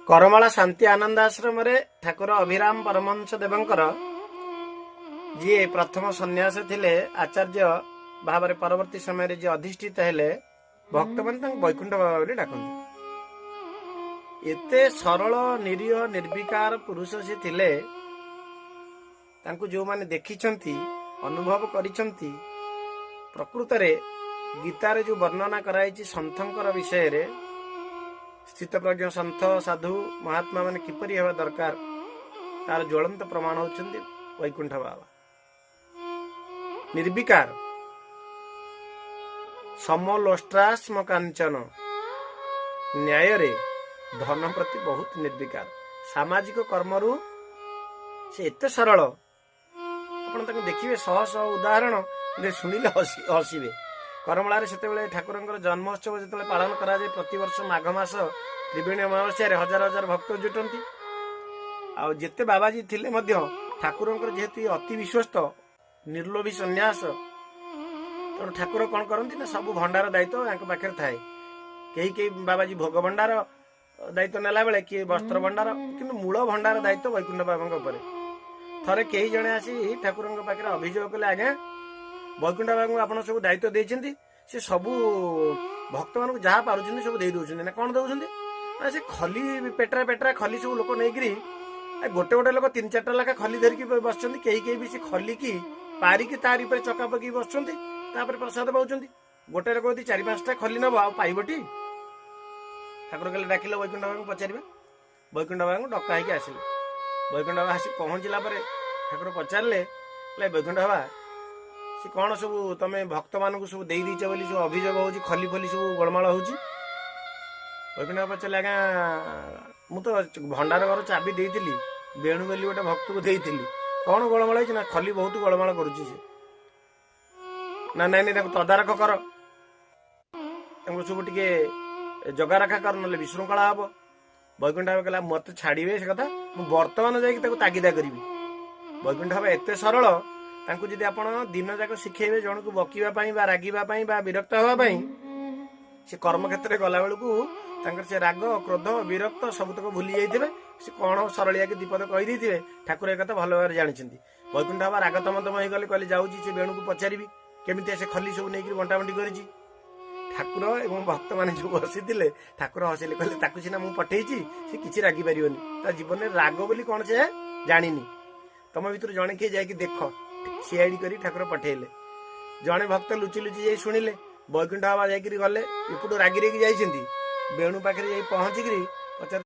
करमला शांति आनंद आश्रम ठाकुर अभिराम परमहंस देवंकर जी प्रथम सन्यास थिले आचार्य भाव परवर्ती समय जी अधिष्ठित हेले भक्त मैंने वैकुंठ बाबा डाकते। एते सरल निरीह निर्विकार पुरुष से थिले जो माने देखिछंती अनुभव करिछंती। प्रकृत रे गीतार जो वर्णना कराई संतंकर विषय रे स्थित प्रज्ञ संत साधु महात्मा माने किपरि हेबा दरकार तार ज्वलंत प्रमाण होचंती वैकुंठ बाबा। निर्विकार समलोष्ट्रास्म कांचन न्याय रे धन प्रति बहुत निर्विकार। सामाजिक कर्मरु से एते सरल आपण ताके देखिबे शह शह उदाहरण दे सुनिले हसीबे। करमला से ठाकुर जन्मोत्सव जो पालन करा जाए प्रति वर्ष माघ मास त्रिवेणी अमावस्या हजार हजार भक्त जुटती। आते बाबाजी थिले मध्य ठाकुर जेहेतु अति विश्वस्त निर्लोभी सन्यास तो ठाकुर कौन करती ना सब भंडार दायित्व पाखे थाए। कई बाबाजी भोग भंडार दायित्व नेला बेले किए वस्त्र भंडार कि मूल भंडार दायित्व वैकुंठ बाबा थे कई जने आसी ठाकुर पाखे अभियोग कले आज्ञा वैकुंठ बाबा आप सब दायित्व देते से सब भक्त मान जहाँ पार्टी सब दे दौरान ना कौन दौरान से खली पेटरा पेटरा खली सब लोक नहीं गोटे गोटे लोक 3-4टा लेखा खली धरिकी बस कई भी से खली की पारिकी तारी पर चका पकई बस प्रसाद पाँच गोटे लोक यदि 4-5टा खली नब आईबटी ठाकुर कहले डाकिले वैकुंठ बाबा पचारे वैकुंठ बाबा डका होगी आसिले। वैकुंठ बाबा आसी पहुँचला ठाकुर पचारे वैकुंठ बाबा सी कौन सब तुम भक्त मान सब देच बोली सब अभियोग हो खली फली सब गोलमाल हो। वैकुंठ बाबा पचारे आज्ञा मुझे भंडार घर चाबी देती बेणु बोली गोटे भक्त को देती कौन गोलमाल हो ना खली बहुत गोलमाल करुच्ची ना नाई तदारख कर सब टे जगा रखा कर ना विशृंखला हम। वैकुंठ बाबा कहला मत छाड़े से कथा मुझे बर्तमान जाकि तागिदा करी। वैकुंठ बाबा एत सरल जदि आप दिन जाक शिखेबे जन को बकीवाई रागिवाई विरक्त हाँपाई से कर्म क्षेत्र गला बेलू से राग क्रोध विरक्त सबतक भूली जाइए से कौन सरलिया के दीपद कहीदे ठाकुर एक भल भाव जानते। वैकुंठ बाबा राग तमतम हो गले कहले जाऊँगी से बेणु को पचारि केमी से खली सब नहीं बंटाबंटी कर ठाकुर एवं भक्त मैंने जो बसी ठाकुर हसिले कहले सीना मुझे पठे सी किसी रागी पार जीवन में राग बोली कौन से जानी तुम भर जड़े किए जाकि देख सीआईडी कर ठाकुर पठेले जड़े भक्त लुचि लुचि जा शुणिले वैकुंठ बाबा जाकि गले एपटू रागी जाइए बेणु पाखे पहुँचिक पचार